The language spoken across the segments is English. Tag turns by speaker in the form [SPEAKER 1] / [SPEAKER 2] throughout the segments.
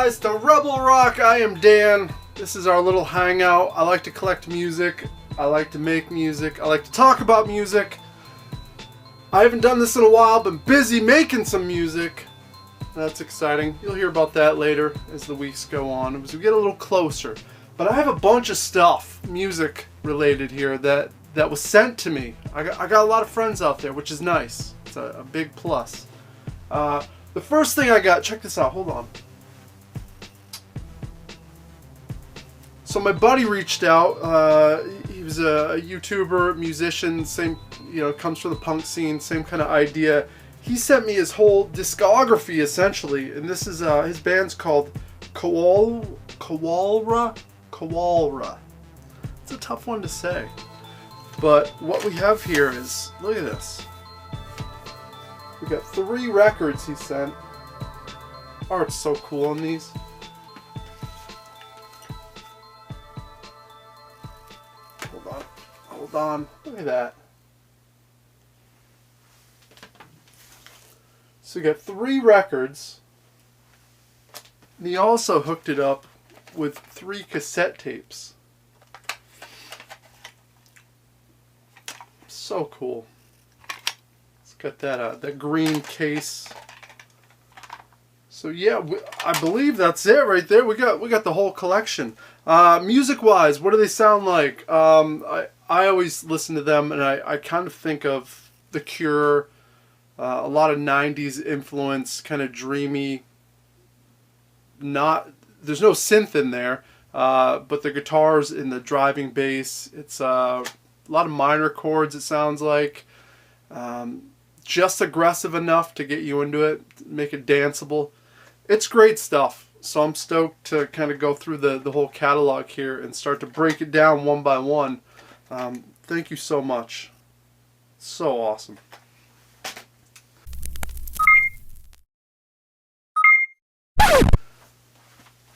[SPEAKER 1] guys to Rebel Rock. I am Dan. This is our little hangout. I like to collect music. I like to make music. I like to talk about music. I haven't done this in a while. Been busy making some music. That's exciting. You'll hear about that later as the weeks go on, as we get a little closer. But I have a bunch of stuff, music related here, that was sent to me. I got a lot of friends out there, which is nice. It's a big plus. The first thing I got, check this out, hold on. So my buddy reached out. He was a YouTuber, musician, same, comes from the punk scene, same kind of idea. He sent me his whole discography essentially, and this is his band's called Koalra. It's a tough one to say, but what we have here is, look at this. We got 3 records he sent. Art's so cool on these. Hold on. Look at that. So we got 3 records. And he also hooked it up with 3 cassette tapes. So cool. Got that green case. So yeah, I believe that's it right there. We got the whole collection. Music wise, what do they sound like? I always listen to them, and I kind of think of The Cure, a lot of 90s influence, kind of dreamy. There's no synth in there, but the guitars and the driving bass. It's a lot of minor chords. It sounds like. Just aggressive enough to get you into it, make it danceable. It's great stuff. So I'm stoked to kind of go through the whole catalog here and start to break it down one by one. Thank you so much. So awesome.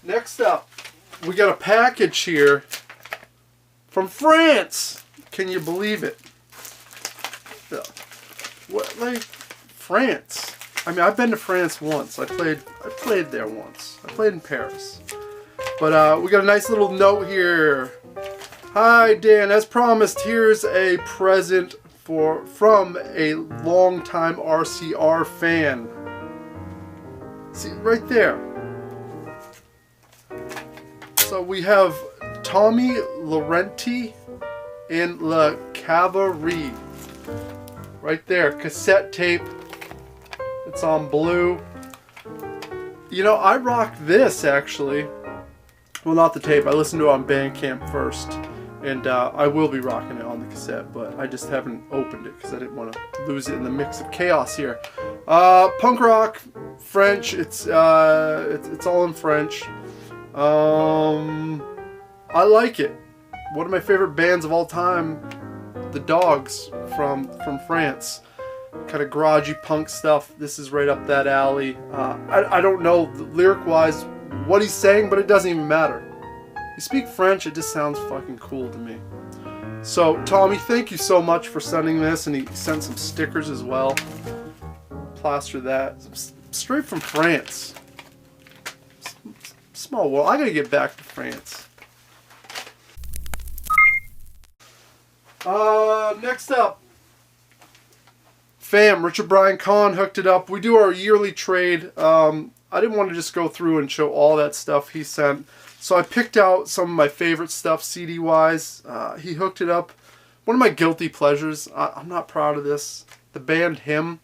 [SPEAKER 1] Next up, we got a package here from France. Can you believe it? What, like, France? I mean, I've been to France once. I played there once. I played in Paris. But we got a nice little note here. Hi Dan, as promised, here's a present from a longtime RCR fan. See right there. So we have Tommy Laurenti and La Cavalerie. Right there, cassette tape. It's on blue. I rock this actually. Well, not the tape. I listened to it on Bandcamp first, and I will be rocking it on the cassette, but I just haven't opened it because I didn't want to lose it in the mix of chaos here. Punk rock, French. It's all in French. I like it. One of my favorite bands of all time. The Dogs from France. Kind of garagey punk stuff. This is right up that alley. I don't know lyric wise what he's saying, but it doesn't even matter. You speak French, it just sounds fucking cool to me. So Tommy, thank you so much for sending this, and he sent some stickers as well. Plaster that. Straight from France. Small world. I gotta get back to France. Next up, fam, Richard Brian Kahn hooked it up. We do our yearly trade. I didn't want to just go through and show all that stuff he sent, so I picked out some of my favorite stuff CD wise. He hooked it up. One of my guilty pleasures. I'm not proud of this. The band Him.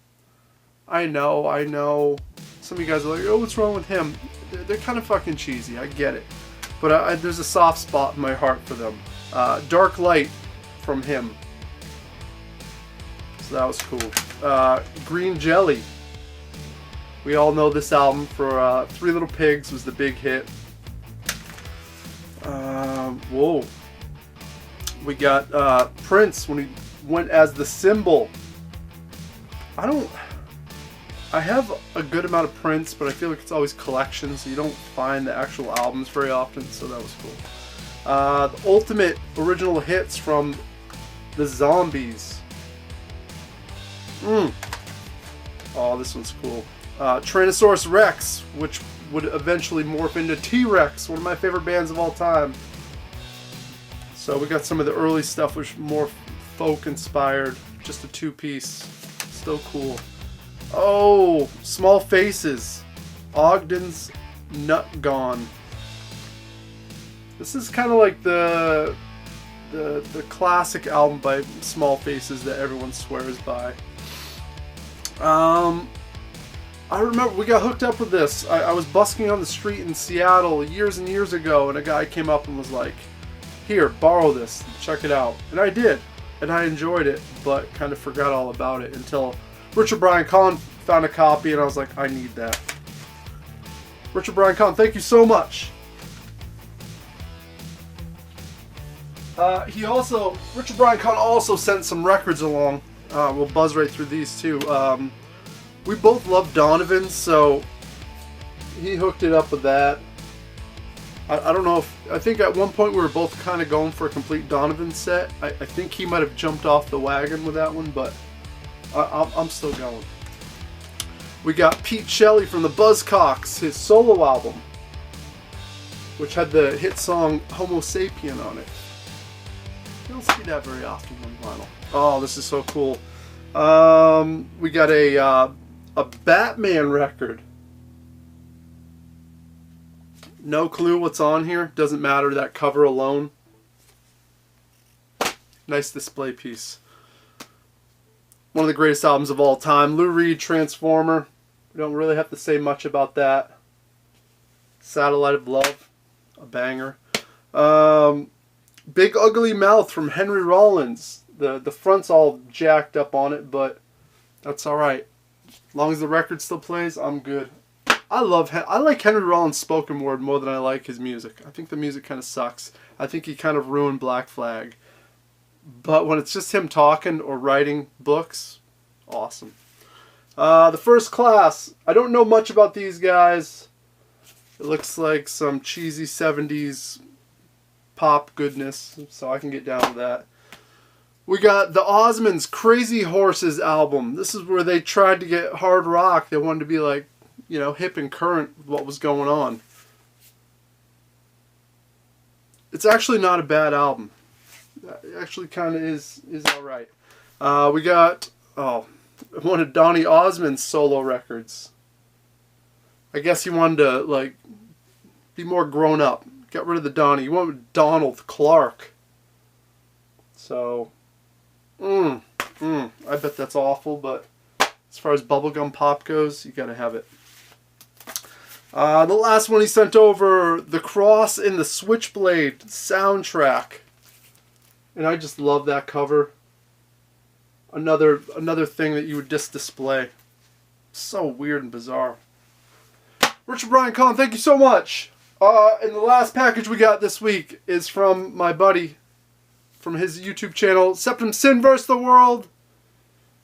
[SPEAKER 1] I know. Some of you guys are like, oh, what's wrong with Him? They're kind of fucking cheesy. I get it, but there's a soft spot in my heart for them. Dark Light from Him. So that was cool. Green Jelly. We all know this album for Three Little Pigs was the big hit. Whoa. We got Prince when he went as the Symbol. I have a good amount of Prince, but I feel like it's always collections, so you don't find the actual albums very often, so that was cool. The Ultimate Original Hits from the Zombies. Oh, this one's cool. Tyrannosaurus Rex, which would eventually morph into T-Rex, one of my favorite bands of all time. So we got some of the early stuff, which more folk inspired. Just a two-piece. Still cool. Oh, Small Faces. Ogden's Nut Gone. This is kind of like the classic album by Small Faces that everyone swears by. I remember we got hooked up with this. I was busking on the street in Seattle years and years ago, and a guy came up and was like, "Here, borrow this, check it out." And I did, and I enjoyed it, but kind of forgot all about it until Richard Brian Kahn found a copy, and I was like, I need that. Richard Brian Kahn, thank you so much. Richard Brian Kahn also sent some records along. We'll buzz right through these too. We both love Donovan, so he hooked it up with that. I don't know if, I think at one point we were both kind of going for a complete Donovan set. I think he might have jumped off the wagon with that one, but I'm still going. We got Pete Shelley from the Buzzcocks, his solo album, which had the hit song Homo Sapien on it. You don't see that very often on vinyl. Oh, this is so cool. We got a Batman record. No clue what's on here. Doesn't matter, that cover alone. Nice display piece. One of the greatest albums of all time. Lou Reed, Transformer. We don't really have to say much about that. Satellite of Love. A banger. Big Ugly Mouth from Henry Rollins. The front's all jacked up on it, but that's alright. As long as the record still plays, I'm good. I like Henry Rollins' spoken word more than I like his music. I think the music kind of sucks. I think he kind of ruined Black Flag. But when it's just him talking or writing books, awesome. The First Class. I don't know much about these guys. It looks like some cheesy 70s pop goodness, so I can get down with that. We got the Osmonds' Crazy Horses album. This is where they tried to get hard rock. They wanted to be like, you know, hip and current with what was going on. It's actually not a bad album. It actually kind of is alright. We got, one of Donny Osmond's solo records. I guess he wanted to, like, be more grown up. Got rid of the Donny. He went with Donald Clark. So, I bet that's awful, but as far as bubblegum pop goes, you gotta have it. The last one he sent over, The Cross and the Switchblade soundtrack. And I just love that cover. Another thing that you would just display. So weird and bizarre. Richard Brian Kahn, thank you so much. And the last package we got this week is from my buddy from his YouTube channel, Septum Sin vs. the World.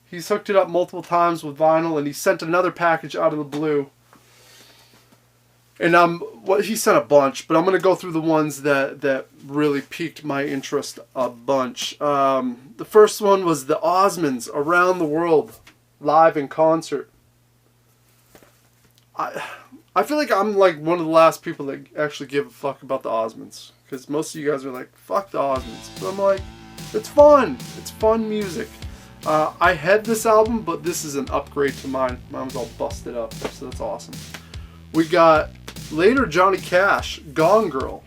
[SPEAKER 1] He's hooked it up multiple times with vinyl, and he sent another package out of the blue. And he sent a bunch, but I'm going to go through the ones that really piqued my interest a bunch. The first one was the Osmonds Around the World, live in concert. I feel like I'm like one of the last people that actually give a fuck about the Osmonds. Because most of you guys are like, fuck the Osmonds. But I'm like, it's fun. It's fun music. I had this album, but this is an upgrade to mine. Mine was all busted up, so that's awesome. We got later Johnny Cash, Gone Girl.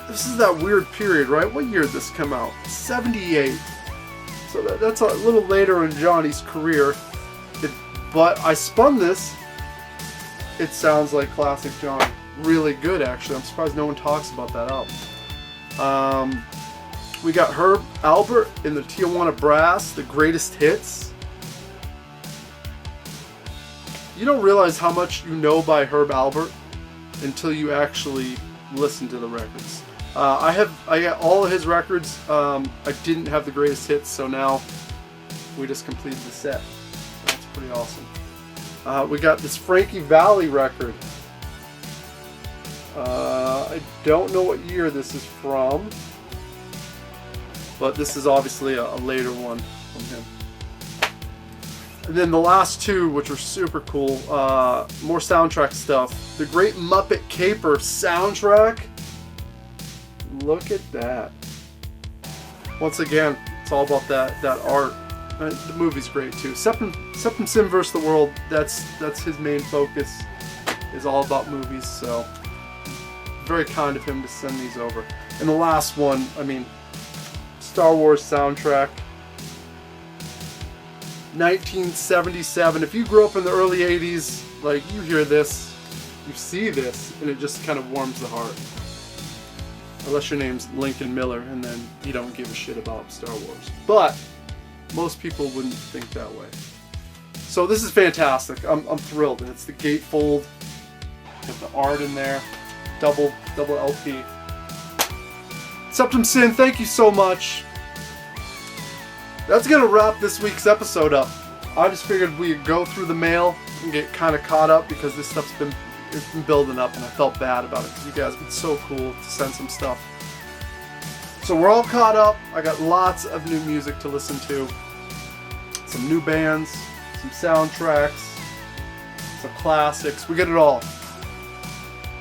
[SPEAKER 1] This is that weird period, right? What year did this come out? 78. So that's a little later in Johnny's career. But I spun this. It sounds like classic Johnny. Really good, actually. I'm surprised no one talks about that album. We got Herb Alpert in the Tijuana Brass, the greatest hits. You don't realize how much you know by Herb Alpert until you actually listen to the records. I got all of his records. I didn't have the greatest hits, so now we just completed the set. That's pretty awesome. We got this Frankie Valli record. I don't know what year this is from, but this is obviously a later one from him. And then the last two, which were super cool, more soundtrack stuff. The Great Muppet Caper soundtrack. Look at that. Once again, it's all about that art. The movie's great too. Septum Sim vs. the World, that's his main focus, is all about movies, so very kind of him to send these over. And the last one, I mean, Star Wars soundtrack. 1977. If you grew up in the early 80s, like, you hear this, you see this, and it just kind of warms the heart. Unless your name's Lincoln Miller, and then you don't give a shit about Star Wars. But most people wouldn't think that way. So this is fantastic. I'm thrilled. And it's the gatefold. Got the art in there. Double LP. Septum Sin, thank you so much. That's gonna wrap this week's episode up. I just figured we'd go through the mail and get kind of caught up, because this stuff's been building up, and I felt bad about it because you guys have been so cool to send some stuff. So we're all caught up. I got lots of new music to listen to. Some new bands, some soundtracks, some classics. We get it all.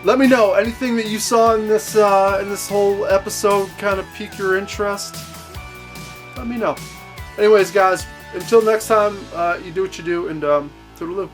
[SPEAKER 1] Let me know anything that you saw in this whole episode kind of pique your interest. Let me know. Anyways, guys, until next time, you do what you do, and toodaloo.